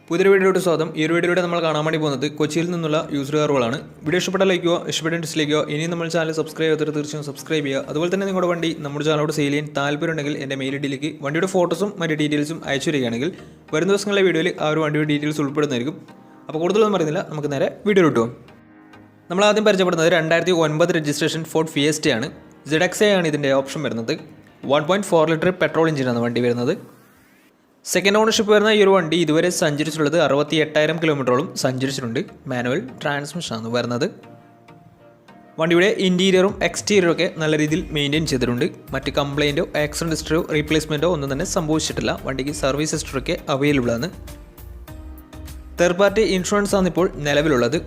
പുതിയൊരു വീഡിയോയുടെ സ്വാഗതം. ഈ ഒരു വീഡിയോയുടെ നമ്മൾ കാണാൻ വേണ്ടി പോകുന്നത് കൊച്ചിയിൽ നിന്നുള്ള യൂസർ കാറുകളാണ്. വീഡിയോ ഇഷ്ടപ്പെട്ട ലൈക്കോ ഇഷ്ടപ്പെട്ട ഡിസ്ലൈക്കോ ഇനി നമ്മൾ ചാനൽ സബ്സ്ക്രൈബ് ചെയ്തിട്ട് തീർച്ചയായും സബ്സ്ക്രൈബ് ചെയ്യുക. അതുപോലെ തന്നെ നിങ്ങളുടെ വണ്ടി നമ്മുടെ ചാനലോട് സെയിൽ ചെയ്യാൻ താല്പര്യമുണ്ടെങ്കിൽ എൻ്റെ മെയിൽ ഐഡിയിലേക്ക് വണ്ടിയുടെ ഫോട്ടോസും മറ്റ് ഡീറ്റെയിൽസും അയച്ചു വരികയാണെങ്കിൽ വരുന്ന ദിവസങ്ങളിലെ വീഡിയോയിൽ ആ ഒരു വണ്ടിയുടെ ഡീറ്റെയിൽസ് ഉൾപ്പെടുന്നതായിരിക്കും. അപ്പോൾ കൂടുതലൊന്നും പറയുന്നില്ല, നമുക്ക് നേരെ വീഡിയോ കിട്ടും. നമ്മൾ ആദ്യം പരിചയപ്പെടുന്നത് 2009 രജിസ്ട്രേഷൻ ഫോർഡ് ഫിയസ്റ്റയാണ്. ZXA ആണ് ഇതിൻ്റെ ഓപ്ഷൻ വരുന്നത്. 1.4 ലിറ്റർ പെട്രോൾ എഞ്ചിനാണ് വണ്ടി വരുന്നത്. സെക്കൻഡ് ഓണർഷിപ്പ് വരുന്ന ഈ ഒരു വണ്ടി ഇതുവരെ സഞ്ചരിച്ചിട്ടുള്ളത് 68,000 കിലോമീറ്ററോളം സഞ്ചരിച്ചിട്ടുണ്ട്. മാനുവൽ ട്രാൻസ്മിഷനാണ് വരുന്നത്. വണ്ടിയുടെ ഇൻറ്റീരിയറും എക്സ്റ്റീരിയറും ഒക്കെ നല്ല രീതിയിൽ മെയിൻറ്റെയിൻ ചെയ്തിട്ടുണ്ട്. മറ്റ് കംപ്ലയിൻറ്റോ ആക്സിഡൻറ്റ് ഹിസ്റ്ററിയോ റീപ്ലേസ്മെൻറ്റോ ഒന്നും തന്നെ സംഭവിച്ചിട്ടില്ല. വണ്ടിക്ക് സർവീസ് ഹിസ്റ്ററൊക്കെ അവൈലബിൾ ആണ്. തേർഡ് പാർട്ടി ഇൻഷുറൻസ് ആണ് ഇപ്പോൾ നിലവിലുള്ളത്.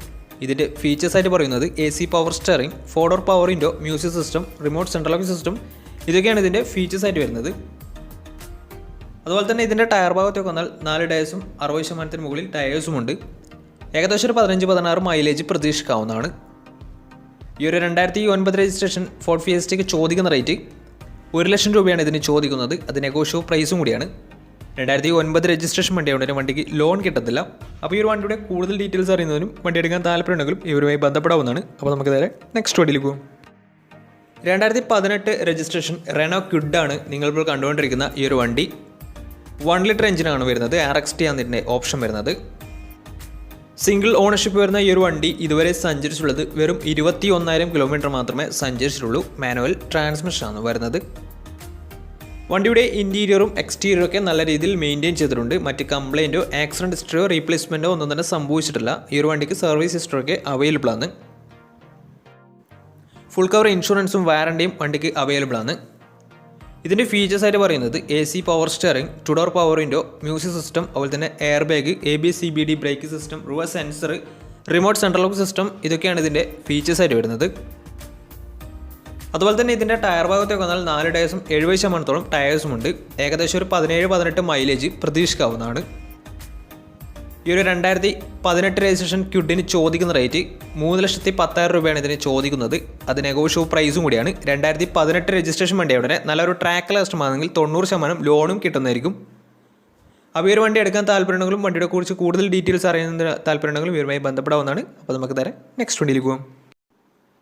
ഇതിൻ്റെ ഫീച്ചേഴ്സായിട്ട് പറയുന്നത് AC power steering, 4 door power window, music system, remote central lock system, ഇതൊക്കെയാണ് ഇതിൻ്റെ ഫീച്ചേഴ്സായിട്ട് വരുന്നത്. അതുപോലെ തന്നെ ഇതിൻ്റെ ടയർ ഭാഗത്തൊക്കെ വന്നാൽ 4 ടയേഴ്സും 60% മുകളിൽ ടയേഴ്സുമുണ്ട്. ഏകദേശം ഒരു 15-16 മൈലേജ് പ്രതീക്ഷിക്കാവുന്നതാണ്. ഈ ഒരു 2009 രജിസ്ട്രേഷൻ ഫോർഡ് ഫിയസ്റ്റയ്ക്ക് ചോദിക്കുന്ന റേറ്റ് 1 ലക്ഷം രൂപയാണ് ഇതിന് ചോദിക്കുന്നത്. അത് നെഗോഷ്യബിൾ പ്രൈസും കൂടിയാണ്. 2009 രജിസ്ട്രേഷൻ വണ്ടിയായതുകൊണ്ട് വണ്ടിക്ക് ലോൺ കിട്ടത്തില്ല. അപ്പോൾ ഈ ഒരു വണ്ടിയുടെ കൂടുതൽ ഡീറ്റെയിൽസ് അറിയുന്നതിനും വണ്ടി എടുക്കാൻ താല്പര്യമുണ്ടെങ്കിലും ഇവരുമായി ബന്ധപ്പെടാവുന്നതാണ്. അപ്പോൾ നമുക്ക് നേരെ നെക്സ്റ്റ് വണ്ടിയിലേക്ക് പോകും. 2018 രജിസ്ട്രേഷൻ റെനോ ക്വിഡാണ് നിങ്ങളിപ്പോൾ കണ്ടുകൊണ്ടിരിക്കുന്ന ഈ ഒരു വണ്ടി. 1 ലിറ്റർ എഞ്ചിനാണ് വരുന്നത്. RXT ആണ് ഇതിൻ്റെ ഓപ്ഷൻ വരുന്നത്. സിംഗിൾ ഓണർഷിപ്പ് വരുന്ന ഈ ഒരു വണ്ടി ഇതുവരെ സഞ്ചരിച്ചുള്ളത് വെറും 21,000 കിലോമീറ്റർ മാത്രമേ സഞ്ചരിച്ചിട്ടുള്ളൂ. മാനുവൽ ട്രാൻസ്മിഷനാണ് വരുന്നത്. വണ്ടിയുടെ ഇൻറ്റീരിയറും എക്സ്റ്റീരിയറും ഒക്കെ നല്ല രീതിയിൽ മെയിൻറ്റെയിൻ ചെയ്തിട്ടുണ്ട്. മറ്റ് കംപ്ലയിൻറ്റോ ആക്സിഡൻറ്റ് ഹിസ്റ്ററിയോ റീപ്ലേസ്മെൻറ്റോ ഒന്നും തന്നെ സംഭവിച്ചിട്ടില്ല. ഈ ഒരു വണ്ടിക്ക് സർവീസ് ഹിസ്റ്ററൊക്കെ അവൈലബിൾ ആണ്. ഫുൾ കവർ ഇൻഷുറൻസും വാറണ്ടിയും വണ്ടിക്ക് അവൈലബിൾ ആണ്. ഇതിൻ്റെ ഫീച്ചേഴ്സായിട്ട് പറയുന്നത് AC power steering, 2 door power window, music system, അതുപോലെ തന്നെ air bag, ABS CBD brake system, reverse sensor, remote central lock system, ഇതൊക്കെയാണ് ഇതിൻ്റെ ഫീച്ചേഴ്സായിട്ട് വരുന്നത്. അതുപോലെ തന്നെ ഇതിൻ്റെ ടയർ ഭാഗത്തേക്ക് വന്നാൽ 4 ടയേഴ്സും 70% ടയേഴ്സുമുണ്ട്. ഏകദേശം ഒരു 17-18 മൈലേജ് പ്രതീക്ഷിക്കാവുന്നതാണ്. ഈ ഒരു 2018 രജിസ്ട്രേഷൻ ക്വിഡിന് ചോദിക്കുന്ന റേറ്റ് 3,10,000 രൂപയാണ് ഇതിന് ചോദിക്കുന്നത്. അത് നെഗോഷ്യബിൾ പ്രൈസും കൂടിയാണ്. 2018 രജിസ്ട്രേഷൻ വണ്ടി ഉടനെ നല്ലൊരു ട്രാക്ക് കസ്റ്റമാണെങ്കിൽ 90% ലോണും കിട്ടുന്നതായിരിക്കും. അപ്പോൾ ഈ ഒരു വണ്ടി എടുക്കാൻ താല്പര്യമുണ്ടെങ്കിലും വണ്ടിയുടെ കുറിച്ച് കൂടുതൽ ഡീറ്റെയിൽസ് അറിയുന്നതിന് താല്പര്യമുണ്ടെങ്കിലും ഇവരുമായി ബന്ധപ്പെടാവുന്നതാണ്. അപ്പോൾ നമുക്ക് നേരെ നെക്സ്റ്റ് വണ്ടിയിലേക്ക് പോകാം.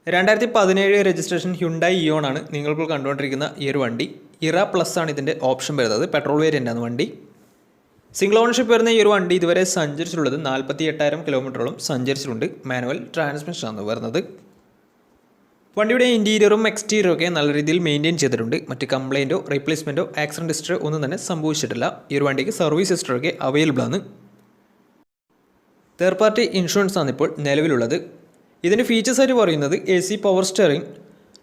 2017 രജിസ്ട്രേഷൻ ഹ്യുണ്ടായി ഇയോൺ ആണ് നിങ്ങളിപ്പോൾ കണ്ടുകൊണ്ടിരിക്കുന്ന ഈ ഒരു വണ്ടി. ഇറ പ്ലസ് ആണ് ഇതിൻ്റെ ഓപ്ഷൻ വരുന്നത്. പെട്രോൾ വേരിയൻ്റ് ആണ് വണ്ടി. സിംഗിൾ ഓണർഷിപ്പ് വരുന്ന ഈ ഒരു വണ്ടി ഇതുവരെ സഞ്ചരിച്ചിട്ടുള്ളത് 48,000 കിലോമീറ്ററോളം സഞ്ചരിച്ചിട്ടുണ്ട്. മാനുവൽ ട്രാൻസ്മിഷനാണ് വരുന്നത്. വണ്ടിയുടെ ഇൻറ്റീരിയറും എക്സ്റ്റീരിയറും ഒക്കെ നല്ല രീതിയിൽ മെയിൻറ്റെയിൻ ചെയ്തിട്ടുണ്ട്. മറ്റ് കംപ്ലയിൻറ്റോ റീപ്ലേസ്മെൻറ്റോ ആക്സിഡൻറ്റ് ഹിസ്റ്ററി ഒന്നും തന്നെ സംഭവിച്ചിട്ടില്ല. ഈ ഒരു വണ്ടിക്ക് സർവീസ് ഹിസ്റ്ററൊക്കെ അവൈലബിൾ ആണ്. തേർഡ് പാർട്ടി ഇൻഷുറൻസ് ആണ് ഇപ്പോൾ നിലവിലുള്ളത്. ഇതിൻ്റെ ഫീച്ചേഴ്സായിട്ട് പറയുന്നത് AC power steering,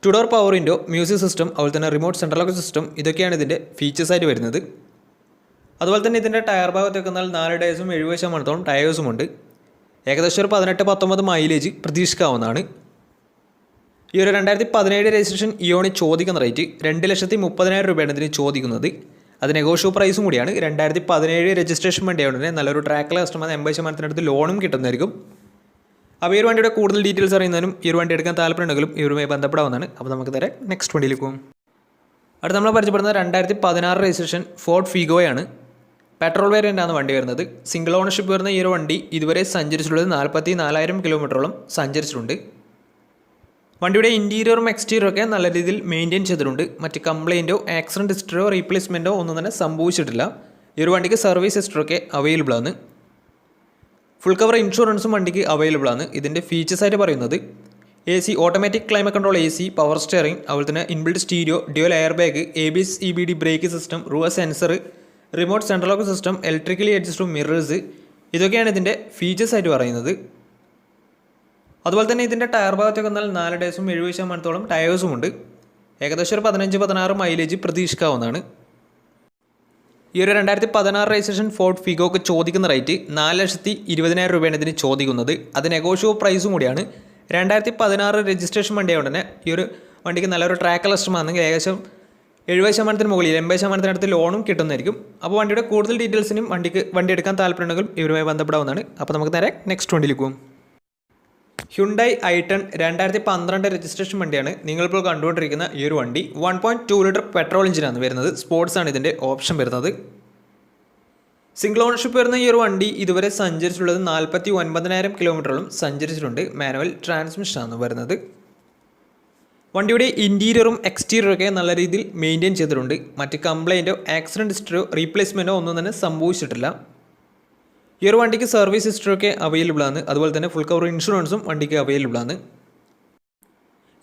2 door power window, music system, അതുപോലെ തന്നെ റിമോട്ട് സെൻട്രൽ ലോക്ക് സിസ്റ്റം, ഇതൊക്കെയാണ് ഇതിൻ്റെ ഫീച്ചേഴ്സായിട്ട് വരുന്നത്. അതുപോലെ തന്നെ ഇതിൻ്റെ ടയർ ഭാഗത്തേക്ക് വന്നാൽ 4 ടയേഴ്സും 70% ടയേഴ്സുമുണ്ട്. ഏകദേശം ഒരു 18-19 മൈലേജ് പ്രതീക്ഷിക്കാവുന്നതാണ്. ഈ ഒരു 2017 രജിസ്ട്രേഷൻ ഇയോണി ചോദിക്കുന്ന റേറ്റ് 2,30,000 രൂപയാണ് ഇതിന് ചോദിക്കുന്നത്. അത് നെഗോഷ്യബിൾ പ്രൈസും കൂടിയാണ്. 2017 രജിസ്ട്രേഷൻ വണ്ടിയായതുകൊണ്ട് നല്ലൊരു ട്രാക്കിൽ കസ്റ്റമർ 80% ലോണും കിട്ടുന്നതായിരിക്കും. അപ്പോൾ ഈ ഒരു വണ്ടിയുടെ കൂടുതൽ ഡീറ്റെയിൽസ് അറിയുന്നതിനും ഈ ഒരു വണ്ടി എടുക്കാൻ താല്പര്യമുണ്ടെങ്കിലും ഇവരുമായി ബന്ധപ്പെടാവുന്നതാണ്. അപ്പോൾ നമുക്ക് നേരെ നെക്സ്റ്റ് വണ്ടിയിലേക്ക് പോകും. അടുത്ത് നമ്മൾ പരിചയപ്പെടുന്നത് 2016 രജിസ്ട്രേഷൻ ഫോർഡ് ഫിഗോയാണ്. പെട്രോൾ വേരിയൻ്റാണ് വണ്ടി വരുന്നത്. സിംഗിൾ ഓണർഷിപ്പ് വരുന്ന ഈ ഒരു വണ്ടി ഇതുവരെ സഞ്ചരിച്ചിട്ടുള്ളത് 44,000 കിലോമീറ്ററോളം സഞ്ചരിച്ചിട്ടുണ്ട്. വണ്ടിയുടെ ഇൻറ്റീരിയറും എക്സ്റ്റീരിയറും ഒക്കെ നല്ല രീതിയിൽ മെയിൻറ്റെയിൻ ചെയ്തിട്ടുണ്ട്. മറ്റ് കംപ്ലയിൻറ്റോ ആക്സിഡൻറ്റ് ഹിസ്റ്ററിയോ റീപ്ലേസ്മെൻറ്റോ ഒന്നും തന്നെ സംഭവിച്ചിട്ടില്ല. ഈ ഒരു വണ്ടിക്ക് സർവീസ് ഹിസ്റ്ററൊക്കെ അവൈലബിൾ ആണ്. ഫുൾ കവർ ഇൻഷുറൻസും വണ്ടിക്ക് അവൈലബിൾ ആണ്. ഇതിൻ്റെ ഫീച്ചേഴ്സായിട്ട് പറയുന്നത് AC automatic climate control, AC power steering, അതുപോലെ തന്നെ inbuilt stereo, dual air bag, ABS CBD brake system, reverse sensor, remote central lock system, electrically adjustable mirrors, ഇതൊക്കെയാണ് ഇതിൻ്റെ ഫീച്ചേഴ്സായിട്ട് പറയുന്നത്. അതുപോലെ തന്നെ ഇതിൻ്റെ ടയർ ഭാഗത്തേക്ക് വന്നാൽ 4 ടയേഴ്സും 70% ടയേഴ്സുമുണ്ട്. ഏകദേശം ഒരു 15-16 മൈലേജ് പ്രതീക്ഷിക്കാവുന്നതാണ്. ഈ ഒരു 2016 രജിസ്ട്രേഷൻ ഫോർഡ് ഫിഗോക്ക് ചോദിക്കുന്ന റേറ്റ് 4,20,000 രൂപയാണ് ഇതിന് ചോദിക്കുന്നത്. അത് നെഗോഷ്യബിൾ പ്രൈസും കൂടിയാണ്. 2016 രജിസ്ട്രേഷൻ വണ്ടിയായ ഉടനെ ഈ ഒരു വണ്ടിക്ക് നല്ലൊരു ട്രാക്ക് കസ്റ്റമാണെങ്കിൽ ഏകദേശം 70% മുകളിൽ 80% അടുത്ത് ലോണും കിട്ടുന്നതായിരിക്കും. അപ്പോൾ വണ്ടിയുടെ കൂടുതൽ ഡീറ്റെയിൽസിനും വണ്ടി എടുക്കാൻ താല്പര്യമുണ്ടെങ്കിൽ ഇവരുമായി ബന്ധപ്പെടാവുന്നതാണ്. അപ്പോൾ നമുക്ക് നേരെ നെക്സ്റ്റ് വണ്ടിയിലേക്ക് പോകും. ഹ്യുണ്ടായി i10 2012 രജിസ്ട്രേഷൻ വണ്ടിയാണ് നിങ്ങളിപ്പോൾ കണ്ടുകൊണ്ടിരിക്കുന്ന ഈ ഒരു വണ്ടി. 1.2 ലിറ്റർ പെട്രോൾ എഞ്ചിനാണ് വരുന്നത്. സ്പോർട്സ് ആണ് ഇതിൻ്റെ ഓപ്ഷൻ വരുന്നത്. സിംഗിൾ ഓണർഷിപ്പ് വരുന്ന ഈ ഒരു വണ്ടി ഇതുവരെ സഞ്ചരിച്ചിട്ടുള്ളത് 49,000 കിലോമീറ്ററോളം സഞ്ചരിച്ചിട്ടുണ്ട്. മാനുവൽ ട്രാൻസ്മിഷനാണ് വരുന്നത്. വണ്ടിയുടെ ഇൻറ്റീരിയറും എക്സ്റ്റീരിയറും ഒക്കെ നല്ല രീതിയിൽ മെയിൻറ്റെയിൻ ചെയ്തിട്ടുണ്ട്. മറ്റ് കംപ്ലൈൻറ്റോ ആക്സിഡൻറ്റ് ഹിസ്റ്ററിയോ റീപ്ലേസ്മെൻറ്റോ ഒന്നും തന്നെ സംഭവിച്ചിട്ടില്ല. ഈ ഒരു വണ്ടിക്ക് സർവീസ് ഹിസ്റ്ററിയൊക്കെ അവൈലബിൾ ആണ്. അതുപോലെ തന്നെ ഫുൾ കവർ ഇൻഷുറൻസും വണ്ടിക്ക് അവൈലബിൾ ആണ്.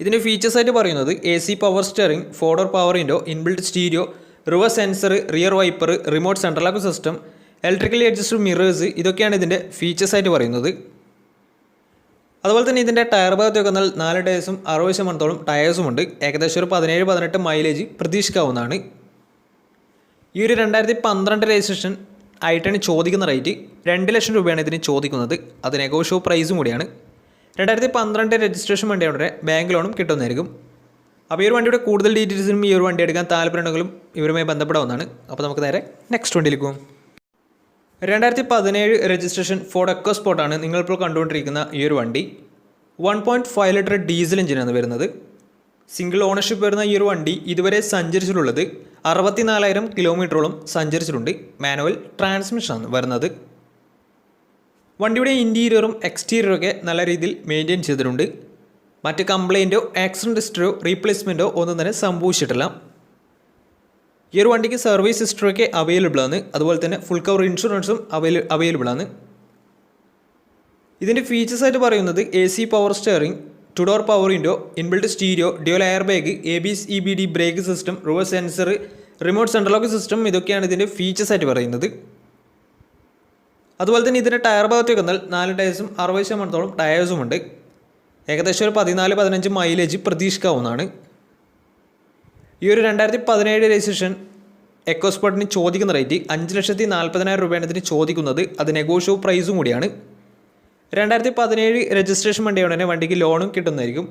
ഇതിൻ്റെ ഫീച്ചേഴ്സ് ആയിട്ട് പറയുന്നത് AC power steering, 4-door power window, inbuilt stereo, reverse sensor, rear wiper, remote central lock system, electrically adjusted mirrors, ഇതൊക്കെയാണ് ഇതിൻ്റെ ഫീച്ചേഴ്സ് ആയിട്ട് പറയുന്നത്. അതുപോലെ തന്നെ ഇതിൻ്റെ ടയർ ഭാഗത്തൊക്കെ വന്നാൽ 4 ടയേഴ്സും 60% ടയേഴ്സും ഉണ്ട്. ഏകദേശം ഒരു 17-18 മൈലേജ് പ്രതീക്ഷിക്കാവുന്നതാണ്. ഈ ഒരു 2012 രജിസ്ട്രേഷൻ i10 ചോദിക്കുന്ന റേറ്റ് 2 ലക്ഷം രൂപയാണ് ഇതിന് ചോദിക്കുന്നത്. അത് നെഗോഷ്യബിൾ പ്രൈസും കൂടിയാണ്. 2012 രജിസ്ട്രേഷൻ വണ്ടിയുടെ ബാങ്ക് ലോണും കിട്ടുന്നതായിരിക്കും. അപ്പോൾ ഈ ഒരു വണ്ടിയുടെ കൂടുതൽ ഡീറ്റെയിൽസിനും ഈ ഒരു വണ്ടി എടുക്കാൻ താല്പര്യമുണ്ടെങ്കിലും ഇവരുമായി ബന്ധപ്പെടാവുന്നതാണ്. അപ്പോൾ നമുക്ക് നേരെ നെക്സ്റ്റ് വണ്ടിയിലേക്ക് പോകും. 2017 രജിസ്ട്രേഷൻ ഫോർഡ് എക്കോസ്പോർട്ടാണ് നിങ്ങളിപ്പോൾ കണ്ടുകൊണ്ടിരിക്കുന്ന ഈ ഒരു വണ്ടി. 1.5 ലിറ്റർ ഡീസൽ എഞ്ചിനാണ് വരുന്നത്. സിംഗിൾ ഓണർഷിപ്പ് വരുന്ന ഈ ഒരു വണ്ടി ഇതുവരെ സഞ്ചരിച്ചിട്ടുള്ളത് 64,000 കിലോമീറ്ററോളം സഞ്ചരിച്ചിട്ടുണ്ട്. മാനുവൽ ട്രാൻസ്മിഷനാണ് വരുന്നത്. വണ്ടിയുടെ ഇൻറ്റീരിയറും എക്സ്റ്റീരിയറും ഒക്കെ നല്ല രീതിയിൽ മെയിൻറ്റെയിൻ ചെയ്തിട്ടുണ്ട്. മറ്റ് കംപ്ലൈൻറ്റോ ആക്സിഡൻറ്റ് ഹിസ്റ്ററിയോ റീപ്ലേസ്മെൻറ്റോ ഒന്നും തന്നെ സംഭവിച്ചിട്ടില്ല. ഈ ഒരു വണ്ടിക്ക് സർവീസ് ഹിസ്റ്ററിയൊക്കെ അവൈലബിൾ ആണ്. അതുപോലെ തന്നെ ഫുൾ കവർ ഇൻഷുറൻസും അവൈലബിൾ ആണ്. ഇതിൻ്റെ ഫീച്ചേഴ്സ് ആയിട്ട് പറയുന്നത് AC power steering, 2-door power window, inbuilt stereo, dual air bag, ABS EBD brake system, reverse sensor, remote central lock system, ഇതൊക്കെയാണ് ഇതിൻ്റെ ഫീച്ചേഴ്സ് ആയിട്ട് പറയുന്നത്. അതുപോലെ തന്നെ ഇതിൻ്റെ ടയർ ഭാഗത്തേക്ക് വന്നാൽ 4 ടയേഴ്സും 60% ടയേഴ്സും ഉണ്ട്. ഏകദേശം ഒരു 14-15 മൈലേജ് പ്രതീക്ഷിക്കാവുന്നതാണ്. ഈ ഒരു 2017 രജിസ്ട്രേഷൻ എക്കോസ്പോർട്ടിന് ചോദിക്കുന്ന റേറ്റ് 5,40,000 രൂപയാണ് ഇതിന് ചോദിക്കുന്നത്. അത് നെഗോഷ്യബിൾ പ്രൈസും കൂടിയാണ്. 2017 രജിസ്ട്രേഷൻ വണ്ടിയോടെ തന്നെ വണ്ടിക്ക് ലോണും കിട്ടുന്നതായിരിക്കും.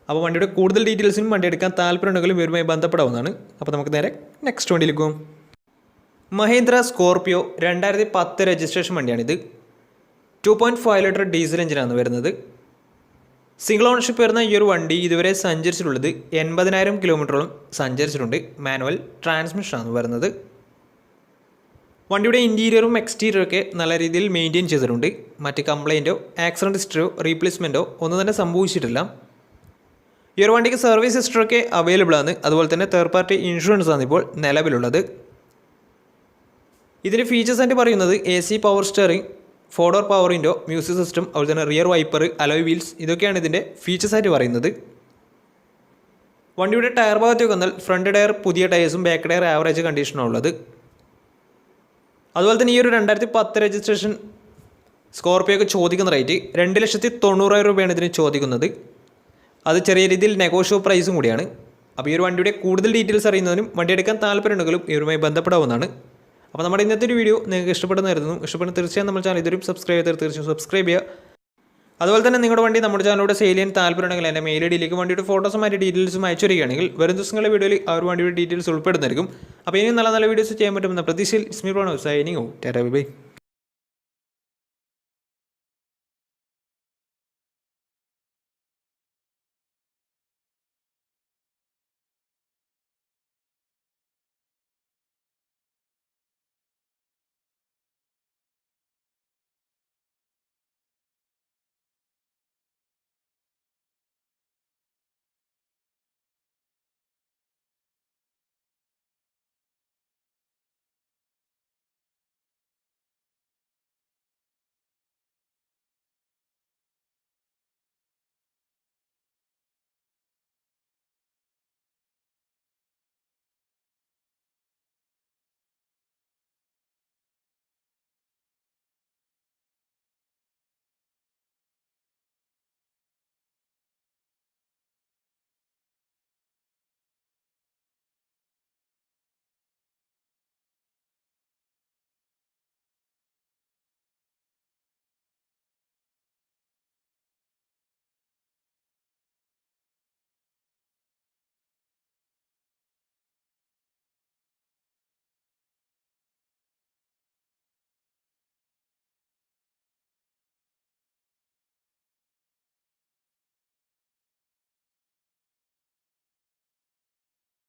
അപ്പോൾ വണ്ടിയുടെ കൂടുതൽ ഡീറ്റെയിൽസിനും വണ്ടി എടുക്കാൻ താല്പര്യമുണ്ടെങ്കിലും ഇവരുമായി ബന്ധപ്പെടാവുന്നതാണ്. അപ്പോൾ നമുക്ക് നേരെ നെക്സ്റ്റ് വണ്ടിയിലേക്ക് പോകും. മഹീന്ദ്ര സ്കോർപിയോ 2010 രജിസ്ട്രേഷൻ വണ്ടിയാണിത്. 2.5 ലിറ്റർ ഡീസൽ എഞ്ചിനാണ് വരുന്നത്. സിംഗിൾ ഓണർഷിപ്പ് വരുന്ന ഈ ഒരു വണ്ടി ഇതുവരെ സഞ്ചരിച്ചിട്ടുള്ളത് 80,000 കിലോമീറ്ററോളം സഞ്ചരിച്ചിട്ടുണ്ട്. മാനുവൽ ട്രാൻസ്മിഷനാണ് വരുന്നത്. വണ്ടിയുടെ ഇൻറ്റീരിയറും എക്സ്റ്റീരിയറും ഒക്കെ നല്ല രീതിയിൽ മെയിൻറ്റെയിൻ ചെയ്തിട്ടുണ്ട്. മറ്റ് കംപ്ലൈൻറ്റോ ആക്സിഡൻറ്റ് ഹിസ്റ്ററിയോ റീപ്ലേസ്മെൻറ്റോ ഒന്നും തന്നെ സംഭവിച്ചിട്ടില്ല. ഈ ഒരു വണ്ടിക്ക് സർവീസ് ഹിസ്റ്ററിയൊക്കെ അവൈലബിൾ ആണ്. അതുപോലെ തന്നെ തേർഡ് പാർട്ടി ഇൻഷുറൻസ് ആണ് ഇപ്പോൾ നിലവിലുള്ളത്. ഇതിൻ്റെ ഫീച്ചേഴ്സ് ആയിട്ട് പറയുന്നത് AC power steering, 4-door power window, music system, അതുപോലെ തന്നെ റിയർ വൈപ്പർ, അലോയ് വീൽസ്, ഇതൊക്കെയാണ് ഇതിൻ്റെ ഫീച്ചേഴ്സ് ആയിട്ട് പറയുന്നത്. വണ്ടിയുടെ ടയർ ഭാഗത്തേക്ക് വന്നാൽ ഫ്രണ്ട് ടയർ പുതിയ ടയേഴ്സും ബാക്ക് ടയർ ആവറേജ് കണ്ടീഷനും ഉള്ളത്. അതുപോലെ തന്നെ ഈ ഒരു 2010 രജിസ്ട്രേഷൻ സ്കോർപിയോക്ക് ചോദിക്കുന്ന റേറ്റ് 2,90,000 രൂപയാണ് ഇതിന് ചോദിക്കുന്നത്. അത് ചെറിയ രീതിയിൽ നെഗോഷ്യബിൾ പ്രൈസും കൂടിയാണ്. അപ്പോൾ ഈ ഒരു വണ്ടിയുടെ കൂടുതൽ ഡീറ്റെയിൽസ് അറിയുന്നതിനും വണ്ടി എടുക്കാൻ താല്പര്യമുണ്ടെങ്കിലും ഇവരുമായി ബന്ധപ്പെടാവുന്നതാണ്. അപ്പോൾ നമ്മുടെ ഇന്നത്തെ ഒരു വീഡിയോ നിങ്ങൾക്ക് ഇഷ്ടപ്പെടുന്നതായിരുന്നു. ഇഷ്ടപ്പെടുന്ന തീർച്ചയായും നമ്മുടെ ചാനൽ ഇതുവരെയും സബ്സ്ക്രൈബ് ചെയ്താൽ തീർച്ചയായും സബ്സ്ക്രൈബ് ചെയ്യുക. അതുപോലെ തന്നെ നിങ്ങളുടെ വണ്ടി നമ്മുടെ ചാനലിലൂടെ സെയിൽ ചെയ്യാൻ താല്പര്യമുണ്ടെങ്കിൽ എൻ്റെ മെയിൽ ഐഡിയിലേക്ക് വണ്ടിയുടെ ഫോട്ടോസും മറ്റ് ഡീറ്റെയിൽസും അയച്ചു വരികയാണെങ്കിൽ വരും ദിവസങ്ങളുടെ വീഡിയോയിൽ ആ ഒരു വണ്ടിയുടെ ഡീറ്റെയിൽസ് ഉൾപ്പെടുന്നതായിരിക്കും. അപ്പോൾ ഇനിയും നല്ല നല്ല വീഡിയോസ് ചെയ്യാൻ പറ്റുമെന്ന പ്രതീക്ഷയിൽ സ്മീർ സൈനിങ് ടാറ്റാ ബൈ.